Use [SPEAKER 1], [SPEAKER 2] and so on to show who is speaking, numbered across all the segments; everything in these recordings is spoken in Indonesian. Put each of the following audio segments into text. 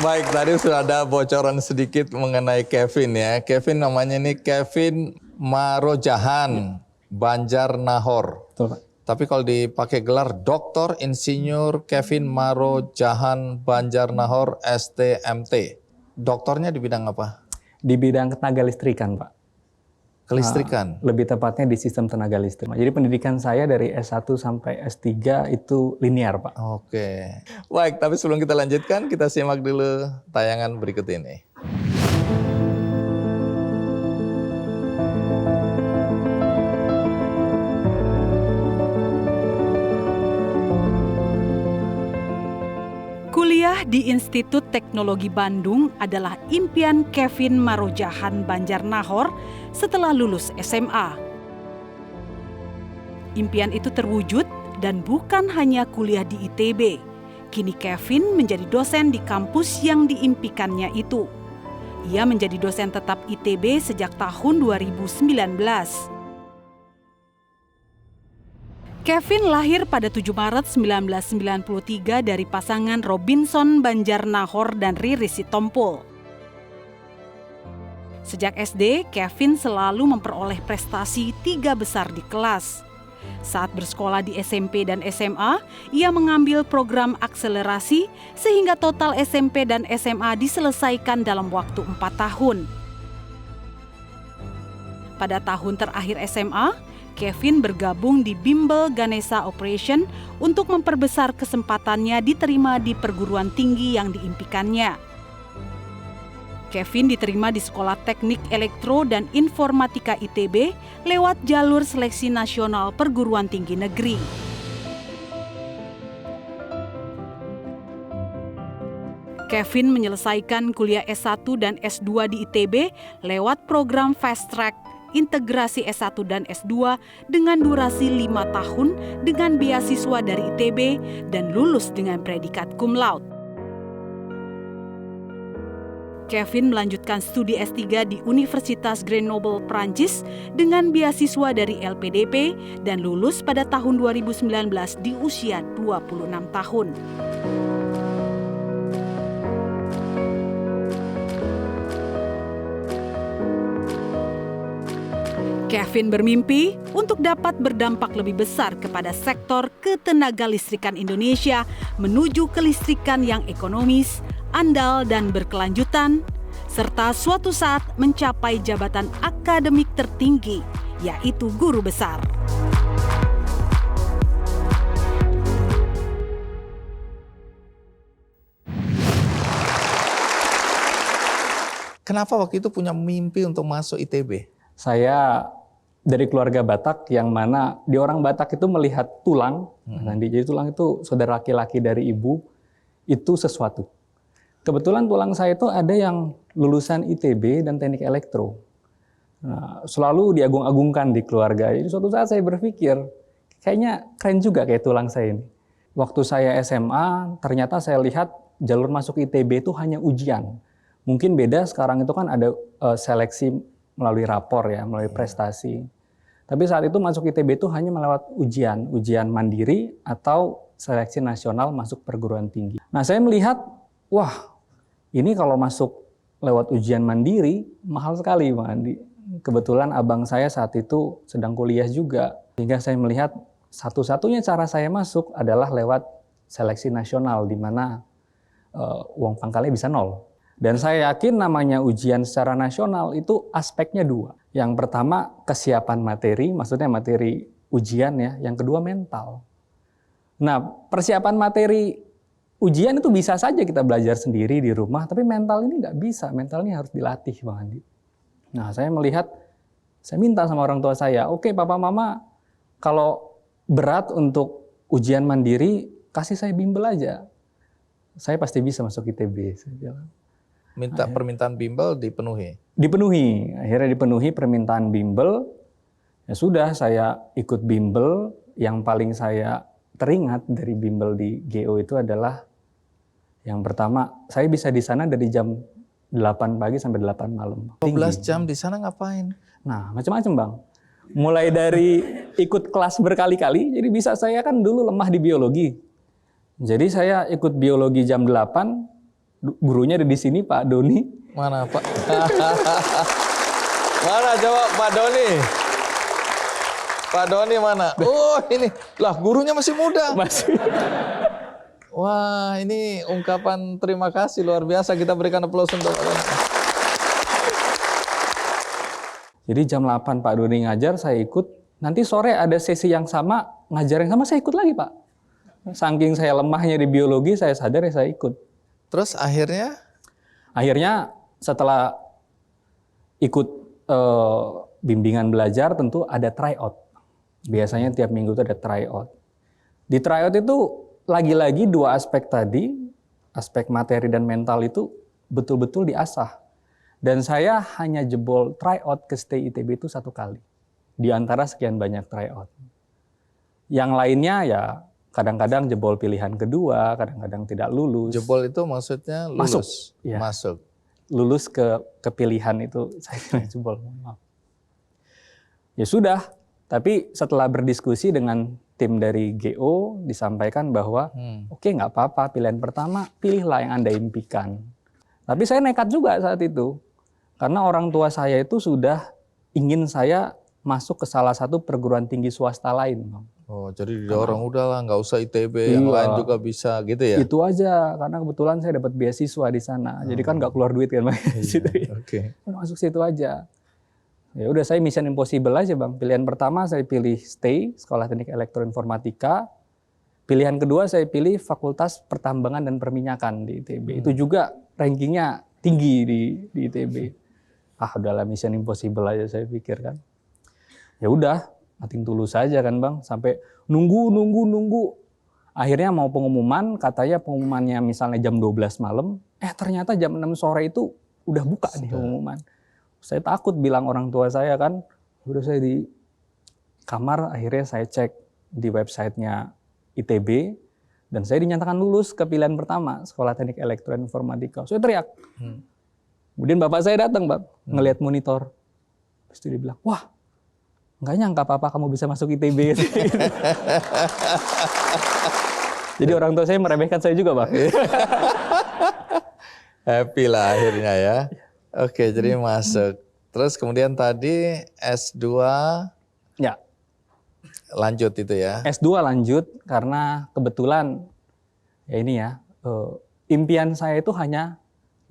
[SPEAKER 1] Baik, tadi sudah ada bocoran sedikit mengenai Kevin ya. Kevin namanya ini Kevin Marojahan Banjarnahor.
[SPEAKER 2] Betul, Pak.
[SPEAKER 1] Tapi kalau dipakai gelar Dr. Insinyur Kevin Marojahan Banjarnahor STMT. Doktornya di bidang apa?
[SPEAKER 2] Di bidang tenaga listrikan, Pak.
[SPEAKER 1] Kelistrikan.
[SPEAKER 2] Lebih tepatnya di sistem tenaga listrik. Jadi pendidikan saya dari S1 sampai S3 itu linear, Pak.
[SPEAKER 1] Oke. Baik, tapi sebelum kita lanjutkan, kita simak dulu tayangan berikut ini.
[SPEAKER 3] Kuliah di Institut Teknologi Bandung adalah impian Kevin Marojahan Banjarnahor setelah lulus SMA. Impian itu terwujud dan bukan hanya kuliah di ITB. Kini Kevin menjadi dosen di kampus yang diimpikannya itu. Ia menjadi dosen tetap ITB sejak tahun 2019. Kevin lahir pada 7 Maret 1993 dari pasangan Robinson Banjarnahor dan Riri Sitompul. Sejak SD, Kevin selalu memperoleh prestasi 3 besar di kelas. Saat bersekolah di SMP dan SMA, ia mengambil program akselerasi sehingga total SMP dan SMA diselesaikan dalam waktu 4 tahun. Pada tahun terakhir SMA, Kevin bergabung di Bimbel Ganesha Operation untuk memperbesar kesempatannya diterima di perguruan tinggi yang diimpikannya. Kevin diterima di Sekolah Teknik Elektro dan Informatika ITB lewat jalur seleksi nasional perguruan tinggi negeri. Kevin menyelesaikan kuliah S1 dan S2 di ITB lewat program Fast Track Integrasi S1 dan S2 dengan durasi 5 tahun dengan beasiswa dari ITB dan lulus dengan predikat cum laude. Kevin melanjutkan studi S3 di Universitas Grenoble, Prancis dengan beasiswa dari LPDP dan lulus pada tahun 2019 di usia 26 tahun. Kevin bermimpi untuk dapat berdampak lebih besar kepada sektor ketenagalistrikan Indonesia menuju kelistrikan yang ekonomis, andal dan berkelanjutan, serta suatu saat mencapai jabatan akademik tertinggi, yaitu guru besar.
[SPEAKER 1] Kenapa waktu itu punya mimpi untuk masuk ITB?
[SPEAKER 2] Saya dari keluarga Batak yang mana di orang Batak itu melihat tulang, jadi tulang itu saudara laki-laki dari ibu, itu sesuatu. Kebetulan tulang saya itu ada yang lulusan ITB dan teknik elektro. Nah, selalu diagung-agungkan di keluarga. Jadi suatu saat saya berpikir, kayaknya keren juga kayak tulang saya ini. Waktu saya SMA, ternyata saya lihat jalur masuk ITB itu hanya ujian. Mungkin beda sekarang itu kan ada seleksi melalui rapor ya, melalui prestasi. Tapi saat itu masuk ITB itu hanya melewat ujian mandiri atau seleksi nasional masuk perguruan tinggi. Nah, saya melihat, wah, ini kalau masuk lewat ujian mandiri mahal sekali, Bang Andi. Kebetulan abang saya saat itu sedang kuliah juga, sehingga saya melihat satu-satunya cara saya masuk adalah lewat seleksi nasional, di mana uang pangkalnya bisa 0. Dan saya yakin namanya ujian secara nasional itu aspeknya 2. Yang pertama kesiapan materi, maksudnya materi ujian ya. Yang kedua mental. Nah, persiapan materi ujian itu bisa saja kita belajar sendiri di rumah, tapi mental ini nggak bisa. Mental ini harus dilatih, Bang Andi. Nah, saya melihat, saya minta sama orang tua saya, oke Papa Mama, kalau berat untuk ujian mandiri, kasih saya bimbel aja. Saya pasti bisa masuk ITB. Saya bilang.
[SPEAKER 1] Minta permintaan bimbel dipenuhi?
[SPEAKER 2] Dipenuhi, akhirnya dipenuhi permintaan bimbel. Ya sudah, saya ikut bimbel. Yang paling saya teringat dari bimbel di GO itu adalah yang pertama, saya bisa di sana dari jam 8 pagi sampai 8 malam.
[SPEAKER 1] 12 jam di sana ngapain?
[SPEAKER 2] Nah, macam-macam Bang. Mulai dari ikut kelas berkali-kali, jadi bisa saya kan dulu lemah di biologi. Jadi saya ikut biologi jam 8, Gurunya ada di sini, Pak Doni.
[SPEAKER 1] Mana Pak? Mana coba Pak Doni? Pak Doni mana? Oh ini, lah gurunya masih muda.
[SPEAKER 2] Masih.
[SPEAKER 1] Wah ini ungkapan terima kasih luar biasa. Kita berikan aplaus untuk Pak Doni.
[SPEAKER 2] Jadi jam 8 Pak Doni ngajar, saya ikut. Nanti sore ada sesi yang sama, ngajar yang sama, saya ikut lagi Pak. Saking saya lemahnya di biologi, saya sadar ya saya ikut.
[SPEAKER 1] Terus akhirnya?
[SPEAKER 2] Akhirnya setelah ikut bimbingan belajar tentu ada tryout. Biasanya tiap minggu itu ada tryout. Di tryout itu lagi-lagi dua aspek tadi, aspek materi dan mental itu betul-betul diasah. Dan saya hanya jebol tryout ke STI ITB itu 1 kali. Di antara sekian banyak tryout. Yang lainnya ya kadang-kadang jebol pilihan kedua, kadang-kadang tidak lulus.
[SPEAKER 1] Jebol itu maksudnya lulus?
[SPEAKER 2] Masuk. Ya.
[SPEAKER 1] Masuk.
[SPEAKER 2] Lulus ke pilihan itu saya kira jebol. Maaf. Ya sudah, tapi setelah berdiskusi dengan tim dari GO disampaikan bahwa oke, nggak apa-apa, pilihan pertama pilihlah yang Anda impikan. Tapi saya nekat juga saat itu. Karena orang tua saya itu sudah ingin saya masuk ke salah satu perguruan tinggi swasta lain.
[SPEAKER 1] Oh, jadi didorong udahlah nggak usah ITB, yang lain juga bisa gitu ya?
[SPEAKER 2] Itu aja, karena kebetulan saya dapat beasiswa di sana. Jadi kan nggak keluar duit kan Bang.
[SPEAKER 1] Oke.
[SPEAKER 2] Masuk situ aja. Ya udah, saya mission impossible aja Bang. Pilihan pertama saya pilih STI, Sekolah Teknik Elektroinformatika. Pilihan kedua saya pilih Fakultas Pertambangan dan Perminyakan di ITB. Itu juga rankingnya tinggi di ITB. Udahlah mission impossible aja saya pikir kan. Ya udah, nothing tulus saja kan Bang. Sampai nunggu. Akhirnya mau pengumuman, katanya pengumumannya misalnya jam 12 malam. Ternyata jam 6 sore itu udah buka nih pengumuman. Saya takut bilang orang tua saya kan. Udah saya di kamar, akhirnya saya cek di websitenya ITB. Dan saya dinyatakan lulus ke pilihan pertama, Sekolah Teknik Elektroinformatika. Saya teriak. Kemudian bapak saya datang, Bang, ngelihat monitor. Terus dia bilang, wah, nggak nyangka papa kamu bisa masuk ITB. Jadi orang tua saya meremehkan saya juga, Bang.
[SPEAKER 1] Happy lah akhirnya ya. Oke, jadi masuk. Terus kemudian tadi S2
[SPEAKER 2] ya.
[SPEAKER 1] Lanjut itu ya.
[SPEAKER 2] S2 lanjut karena kebetulan ya ini ya, impian saya itu hanya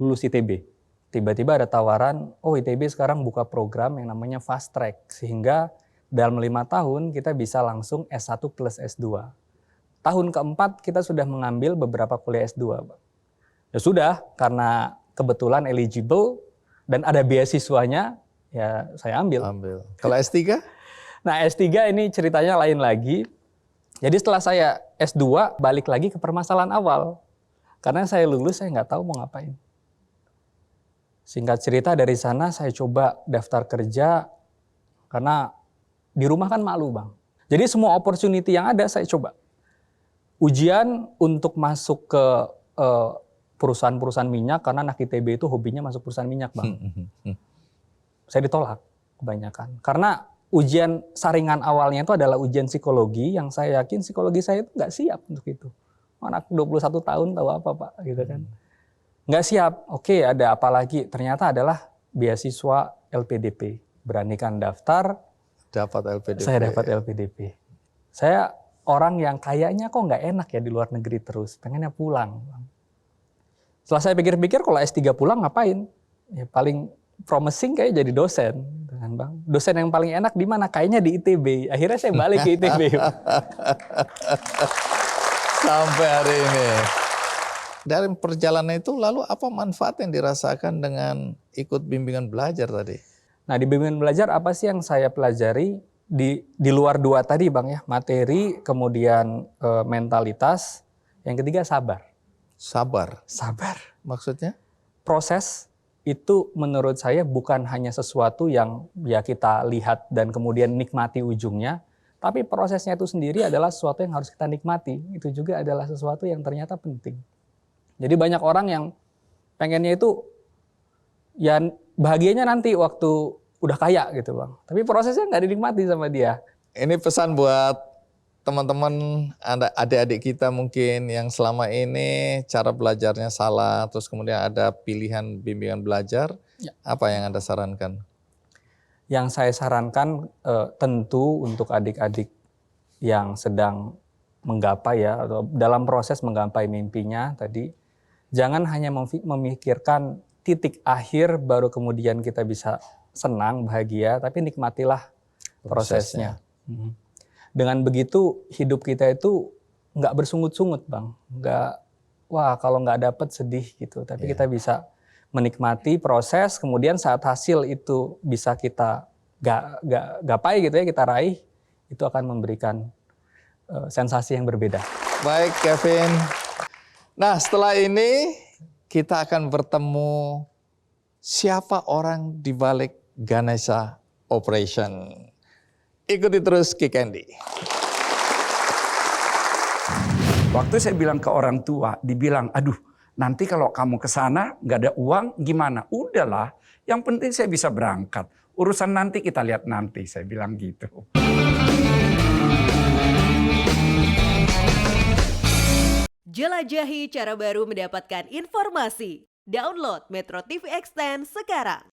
[SPEAKER 2] lulus ITB. Tiba-tiba ada tawaran, ITB sekarang buka program yang namanya fast track. Sehingga dalam 5 tahun kita bisa langsung S1 plus S2. Tahun keempat kita sudah mengambil beberapa kuliah S2. Ya sudah, karena kebetulan eligible dan ada beasiswanya, ya saya ambil.
[SPEAKER 1] Kalau S3?
[SPEAKER 2] Nah S3 ini ceritanya lain lagi. Jadi setelah saya S2 balik lagi ke permasalahan awal. Karena saya lulus saya nggak tahu mau ngapain. Singkat cerita dari sana saya coba daftar kerja karena di rumah kan malu Bang. Jadi semua opportunity yang ada saya coba. Ujian untuk masuk ke perusahaan-perusahaan minyak karena anak ITB itu hobinya masuk perusahaan minyak Bang. Saya ditolak kebanyakan. Karena ujian saringan awalnya itu adalah ujian psikologi yang saya yakin psikologi saya itu nggak siap untuk itu. Anak 21 tahun tahu apa Pak gitu kan. Nggak siap, oke ada apa lagi? Ternyata adalah beasiswa LPDP. Beranikan daftar,
[SPEAKER 1] dapat LPDP.
[SPEAKER 2] Saya dapat LPDP. Saya orang yang kayaknya kok nggak enak ya di luar negeri terus, pengennya pulang. Setelah saya pikir-pikir kalau S3 pulang ngapain? Ya paling promising kayak jadi dosen. Kan Bang. Dosen yang paling enak di mana? Kayaknya di ITB. Akhirnya saya balik ke ITB.
[SPEAKER 1] Sampai hari ini. Dari perjalanan itu lalu apa manfaat yang dirasakan dengan ikut bimbingan belajar tadi?
[SPEAKER 2] Nah di bimbingan belajar apa sih yang saya pelajari di luar dua tadi Bang ya? Materi, kemudian mentalitas, yang ketiga sabar.
[SPEAKER 1] Sabar?
[SPEAKER 2] Sabar.
[SPEAKER 1] Maksudnya?
[SPEAKER 2] Proses itu menurut saya bukan hanya sesuatu yang ya kita lihat dan kemudian nikmati ujungnya. Tapi prosesnya itu sendiri adalah sesuatu yang harus kita nikmati. Itu juga adalah sesuatu yang ternyata penting. Jadi banyak orang yang pengennya itu ya bahagianya nanti waktu udah kaya gitu Bang. Tapi prosesnya nggak dinikmati sama dia.
[SPEAKER 1] Ini pesan buat teman-teman, adik-adik kita mungkin yang selama ini cara belajarnya salah, terus kemudian ada pilihan bimbingan belajar, apa yang Anda sarankan?
[SPEAKER 2] Yang saya sarankan tentu untuk adik-adik yang sedang menggapai ya, atau dalam proses menggapai mimpinya tadi, jangan hanya memikirkan titik akhir baru kemudian kita bisa senang, bahagia, tapi nikmatilah prosesnya. Dengan begitu hidup kita itu nggak bersungut-sungut, Bang. Nggak, wah kalau nggak dapet sedih gitu. Tapi kita bisa menikmati proses, kemudian saat hasil itu bisa kita gapai gitu ya, kita raih, itu akan memberikan sensasi yang berbeda.
[SPEAKER 1] Baik Kevin. Nah setelah ini kita akan bertemu siapa orang di balik Ganesha Operation. Ikuti terus Ki Candy.
[SPEAKER 4] Waktu saya bilang ke orang tua, dibilang, aduh nanti kalau kamu ke sana nggak ada uang gimana? Udahlah, yang penting saya bisa berangkat. Urusan nanti kita lihat nanti, saya bilang gitu.
[SPEAKER 5] Jelajahi cara baru mendapatkan informasi. Download Metro TV Extend sekarang.